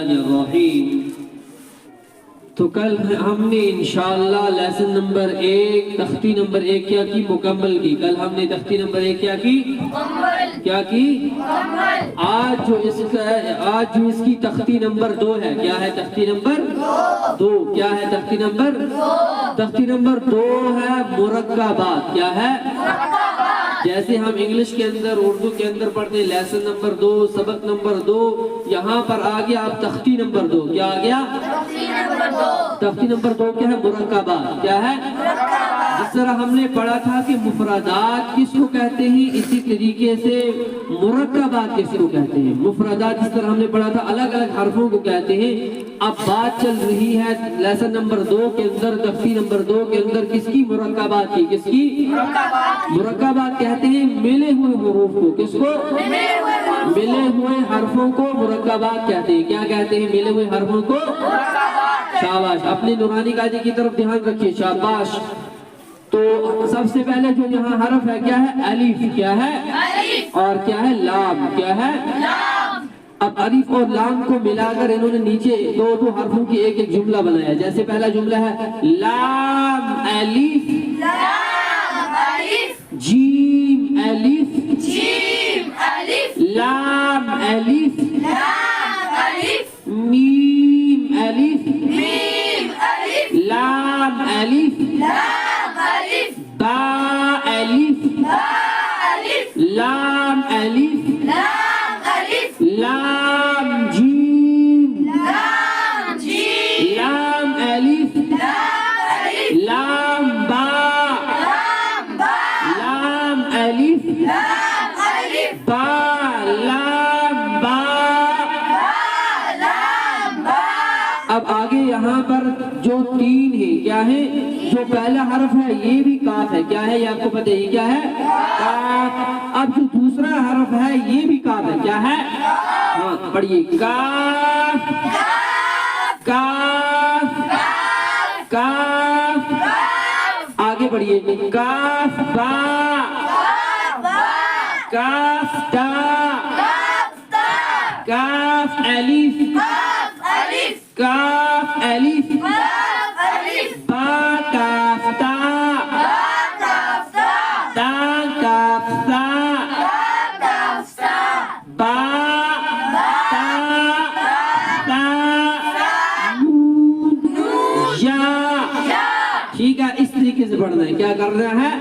الرحمن الرحیم۔ تو کل ہم نے انشاءاللہ لیسن نمبر 1 تختی نمبر 1 کیا کی مکمل کی۔ کل ہم نے تختی نمبر 1 کیا کی کیا کی آج جو اس کی تختی نمبر 2 ہے، کیا ہے تختی نمبر 2؟ کیا ہے تختی نمبر 2؟ تختی نمبر 2 ہے مرکبات۔ کیا ہے؟ جیسے ہم انگلش کے اندر اردو کے اندر پڑھتے ہیں لیسن نمبر 2 سبق نمبر 2، یہاں پر آگیا آپ تختی نمبر 2۔ کیا آگیا؟ تختی نمبر 2 کیا ہے؟ مرکبات۔ کیا ہے؟ جس طرح ہم نے پڑھا تھا کہ مفردات کس کو کہتے ہیں، اسی طریقے سے مرکبات کس کو کہتے ہیں۔ مفردات جس طرح ہم نے پڑھا تھا الگ الگ حرفوں کو کہتے ہیں۔ اب بات چل رہی ہے لیسن نمبر 2 کے اندر، تختی نمبر 2 کے اندر کس کی؟ مرکبات کی۔ کس کی؟ مرکبات کہتے ہیں ملے ہوئے حروف کو۔ کس کو؟ ملے ہوئے حرفوں کو مرکبات کہتے ہیں۔ کیا کہتے ہیں؟ ملے ہوئے حرفوں کو۔ شاباش، اپنی نورانی قاعدے کی طرف دھیان رکھیے۔ شاباش۔ تو سب سے پہلے جو یہاں حرف ہے کیا ہے؟ الف۔ کیا ہے؟ اور کیا ہے؟ لام۔ کیا ہے؟ اب الف اور لام کو ملا کر انہوں نے نیچے دو حرفوں کی ایک جملہ بنایا۔ جیسے پہلا جملہ ہے لام الف جیم الف لام الف میم الف لام الف با الف لام الف لام جیم لام الف لام با لام الف با لام با۔ اب آگے یہاں پر جو 3 ہے کیا ہے؟ جو پہلا حرف ہے یہ بھی کاف ہے۔ کیا ہے؟ یہ آپ کو پتہ ہے کیا ہے؟ کاف۔ اب جو دوسرا حرف ہے یہ بھی کاف ہے۔ کیا ہے؟ ہاں پڑھیے، کاف کاف کاف۔ آگے پڑھیے، کاف با کاف تا کاف الف کاف الف با کاف تا تا کاف تا با تا تا نون یا۔ ٹھیک ہے، اس طریقے سے پڑھنا ہے۔ کیا کرنا ہے؟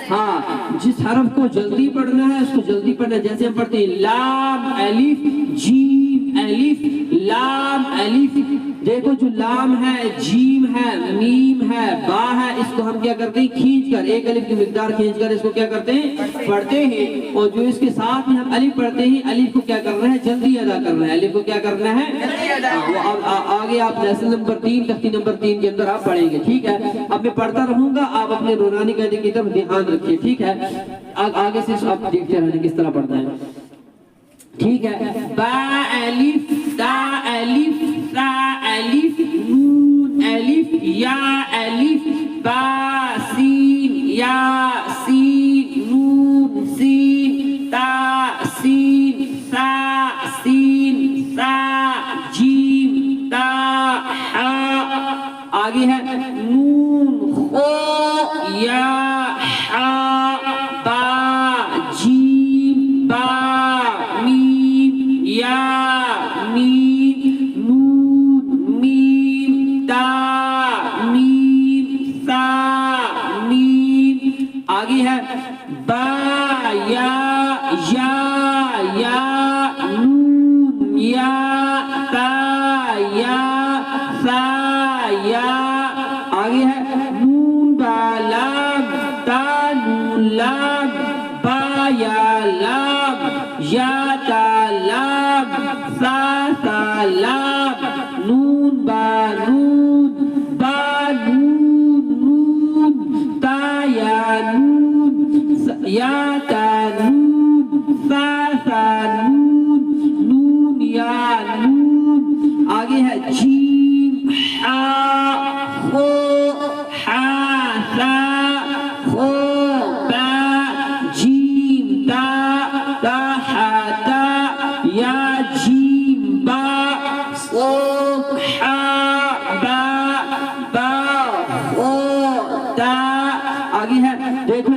ہاں، جس حرف کو جلدی پڑھنا ہے اس کو جلدی پڑھنا ہے۔ جیسے ہم پڑھتے ہیں لام الف جیم الف لام الف۔ دیکھو جو لام ہے، جیم ہے، میم ہے، با ہے، اس کو ہم کیا کرتے ہیں؟ کھینچ کر ایک الف کی مقدار کھینچ کر اس کو کیا کرتے ہیں؟ پڑھتے ہیں۔ اور جو اس کے ساتھ میں ہم الف پڑھتے ہیں، الف کو کیا کرنا ہے؟ جلدی ادا کرنا ہے۔ الف کو کیا کرنا ہے؟ آگے آپ لیسن نمبر 3 تختی نمبر 3 کے اندر آپ پڑھیں گے۔ ٹھیک ہے، اب میں پڑھتا رہوں گا، آپ اپنے نورانی قاعدے کی طرف دھیان رکھیے۔ ٹھیک ہے، آگے سے آپ دیکھتے رہنا کس طرح پڑھنا ہے۔ ٹھیک ہے، با الف تا الف تا الف نون الف یا الف با سین یا سین نون سین تا سین سا سین سا جیم تا ہا۔ آگے ہے نون خو یا ہا با جیم با میم یا میم نون میم تا میم سا میم۔ آگے ہے با یا نون یا تا یا سا یا۔ آگے ہے نون با لام تا نون لام با یا لام یا تا لام سا سا لام نون با نون با نون نون تا یا نون یا تا نون سا سا نون نون یا نون۔ آگے ہے جیم ہا خو ہا سا خو با جیم تا تا ہا تا یا جیم با خو با با او تا. آگے ہے دیکھو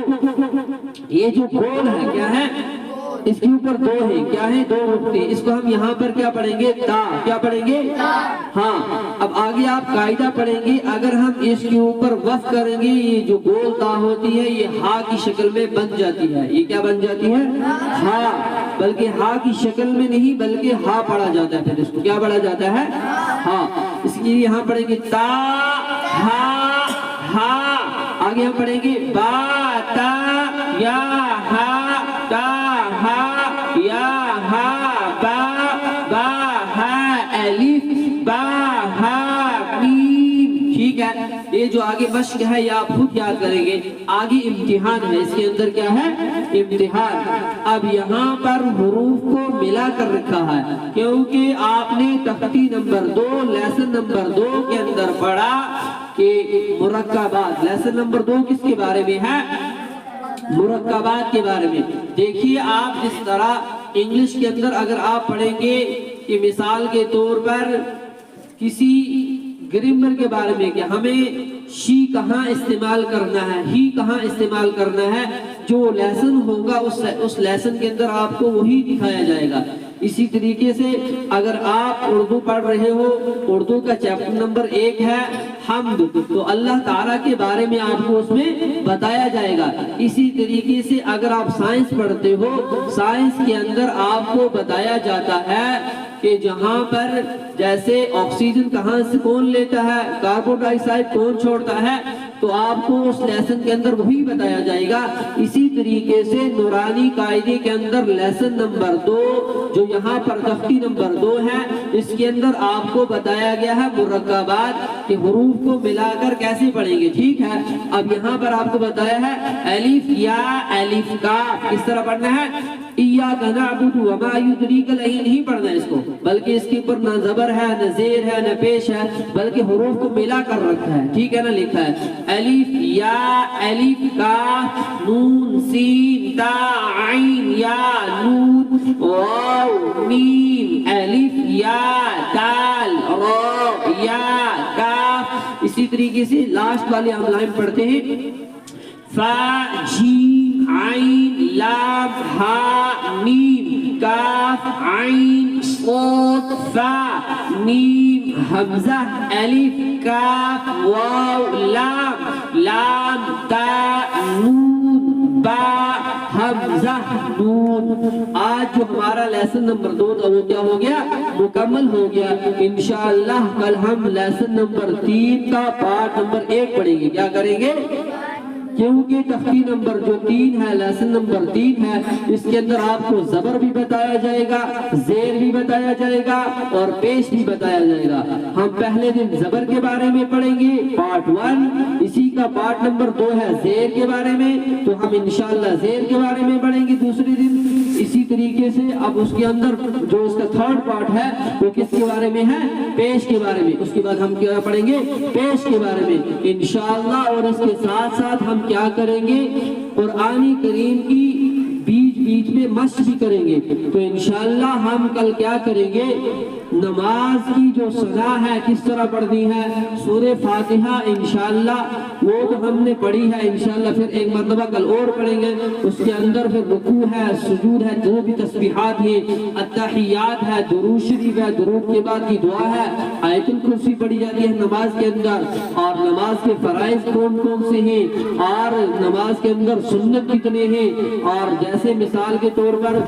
یہ جو گول ہے کیا ہے اس کے اوپر دو ہیں کیا ہے دو نقطے اس کو ہم یہاں پر کیا پڑھیں گے تا. کیا پڑھیں گے ہاں. اب آگے آپ قاعدہ پڑھیں گے اگر ہم اس کے اوپر وقف کریں گے یہ جو گول تا ہوتی ہے یہ ہا کی شکل میں بن جاتی ہے. یہ کیا بن جاتی ہے ہا. بلکہ ہا کی شکل میں نہیں بلکہ ہا پڑھا جاتا ہے. پھر اس کو کیا پڑھا جاتا ہے ہا. اس لیے یہاں پڑھیں گے تا ہا ہا. آگے ہم پڑھیں گے با تا یا ہا تا ہا یا ہا با با ہا الف با ہا میم. ٹھیک ہے. یہ جو آگے مشق ہے یہ آپ خود یاد کریں گے. آگے امتحان ہے اس کے اندر کیا ہے امتحان. اب یہاں پر حروف کو ملا کر رکھا ہے کیونکہ آپ نے تختی نمبر 2 لیسن نمبر 2 کے اندر پڑھا کہ مرکبات. لیسن نمبر 2 کس کے بارے میں ہے مرکبات کے بارے میں. دیکھیے آپ جس طرح انگلش کے اندر اگر آپ پڑھیں گے کہ مثال کے طور پر کسی گرامر کے بارے میں کہ ہمیں شی کہاں استعمال کرنا ہے ہی کہاں استعمال کرنا ہے جو لیسن ہوگا اس لیسن کے اندر آپ کو وہی دکھایا جائے گا. اسی طریقے سے اگر آپ اردو پڑھ رہے ہو اردو کا چیپٹر نمبر 1 ہے حمد تو اللہ تعالیٰ کے بارے میں آپ کو اس میں بتایا جائے گا. اسی طریقے سے اگر آپ سائنس پڑھتے ہو سائنس کے اندر آپ کو بتایا جاتا ہے کہ جہاں پر جیسے آکسیجن کہاں سے کون لیتا ہے کاربن ڈائی آکسائڈ کون چھوڑتا ہے تو آپ کو اس لیسن کے اندر وہی بتایا جائے گا. اسی طریقے سے نورانی قاعدے کے اندر لیسن نمبر 2 جو یہاں پر تختی نمبر 2 ہے اس کے اندر آپ کو بتایا گیا ہے مرکبات کہ حروف کو ملا کر کیسے پڑھیں گے. ٹھیک ہے. اب یہاں پر آپ کو بتایا ہے الف یا الف کاف کس طرح پڑھنا ہے. ایاک نعبد وما یدریک نہیں پڑھنا ہے اس کو بلکہ اس کے اوپر نہ زبر ہے نہ زیر ہے نہ پیش ہے بلکہ حروف کو ملا کر رکھا ہے. ٹھیک ہے نا. لکھا ہے الف یا الف کاف نون سین تا عین یا نون واو میم الف یا دال را یا کاف. اسی طریقے سے لاسٹ والے ہم لائن پڑھتے ہیں فا جیم عین لام ہا میم کاف عین صاد فا میم حمزہ الف کاف واو لام لام تا نون با حمزہ نون. آج جو ہمارا لیسن نمبر 2 تھا وہ کیا ہو گیا مکمل ہو گیا. انشاءاللہ کل ہم لیسن نمبر 3 کا پارٹ نمبر 1 پڑھیں گے. کیا کریں گے کیونکہ تختی نمبر جو 3 ہے لیسن نمبر 3 ہے اس کے اندر آپ کو زبر بھی بتایا جائے گا زیر بھی بتایا جائے گا اور پیش بھی بتایا جائے گا. ہم پہلے دن زبر کے بارے میں پڑھیں گے پارٹ 1. اسی کا پارٹ نمبر 2 ہے زیر کے بارے میں تو ہم انشاءاللہ زیر کے بارے میں پڑھیں گے دوسرے دن. اسی طریقے سے اب اس کے اندر جو اس کا 3rd پارٹ ہے وہ کس کے بارے میں ہے پیش کے بارے میں. اس کے بعد ہم کیا پڑھیں گے پیش کے بارے میں انشاءاللہ. اور اس کے ساتھ ساتھ ہم کیا کریں گے قرآن کریم کی بیچ میں مشق بھی کریں گے. تو انشاءاللہ ہم کل کیا کریں گے نماز کی جو سزا ہے کس طرح پڑھنی ہے سورہ فاتحہ انشاءاللہ وہ تو ہم نے پڑھی ہے انشاءاللہ پھر ایک مرتبہ کل اور پڑھیں گے. اس کے اندر پھر رکوع ہے سجود ہے جو بھی تسبیحات ہیں التحیات ہے درود شریف ہے درود کے بعد کی دعا ہے آیت الکرسی پڑھی جاتی ہے نماز کے اندر. اور نماز کے فرائض کون کون سے ہیں اور نماز کے اندر سنت کتنے ہیں اور جیسے مثال کے طور پر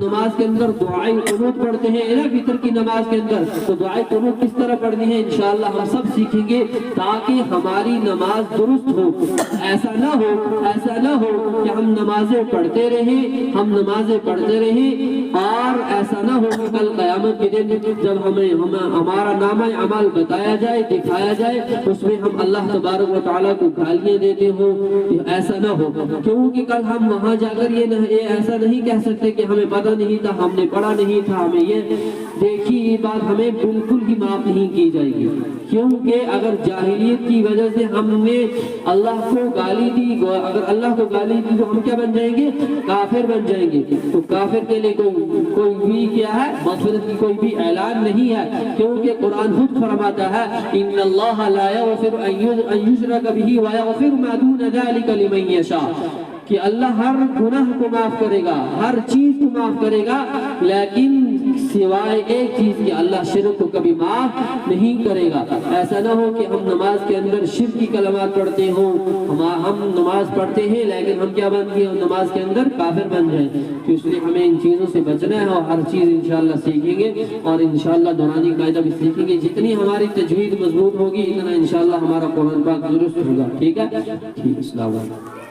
نماز کے اندر دعائے قنوت پڑھتے ہیں وطر کی نماز کے اندر تو دعائے قنوت کس طرح پڑھنی ہے انشاءاللہ ہم سب سیکھیں گے تاکہ ہماری نماز درست ہو. ایسا نہ ہو کہ ہم نمازیں پڑھتے رہیں اور ایسا نہ ہو کہ کل قیامت کے دن جب ہمیں ہمارا نامہ عمل بتایا جائے دکھایا جائے اس میں ہم اللہ تبارک و تعالیٰ کو گالیاں دیتے ہوں. ایسا نہ ہو کیونکہ کل ہم وہاں جا کر یہ ایسا نہیں کہہ سکتے کہ ہمیں پتہ نہیں تھا ہم نے پڑھا نہیں تھا ہمیں یہ دیکھیے یہ بات ہمیں بالکل ہی معاف نہیں کی جائے گی، کیونکہ اگر جاہلیت کی وجہ سے ہم نے اللہ کو گالی دی، اگر اللہ کو گالی دی تو ہم کیا بن جائیں گے؟ کافر بن جائیں گے۔ تو کافر کے لیے کوئی بھی کیا ہے؟ مغفرت کی کوئی بھی اعلان نہیں ہے، کیونکہ قرآن خود فرماتا ہے ان اللہ لا یغفر ان یشرک بہ ویغفر ما دون ذلک لمن یشاء، کہ اللہ ہر گناہ کو معاف کرے گا، ہر چیز کو معاف کرے گا، لیکن سوائے ایک چیز کہ اللہ شرک کو کبھی معاف نہیں کرے گا۔ ایسا نہ ہو کہ ہم نماز کے اندر شرک کی کلمات پڑھتے ہوں، ہم نماز پڑھتے ہیں لیکن ہم کیا بن گئے؟ نماز کے اندر کافر بن جائیں۔ تو اس لیے ہمیں ان چیزوں سے بچنا ہے اور ہر چیز انشاءاللہ سیکھیں گے، اور انشاءاللہ دورانی قاعدہ بھی سیکھیں گے۔ جتنی ہماری تجوید مضبوط ہوگی اتنا انشاءاللہ ہمارا قرآن پاک درست ہوگا۔ ٹھیک ہے؟ ٹھیک، السلام علیکم۔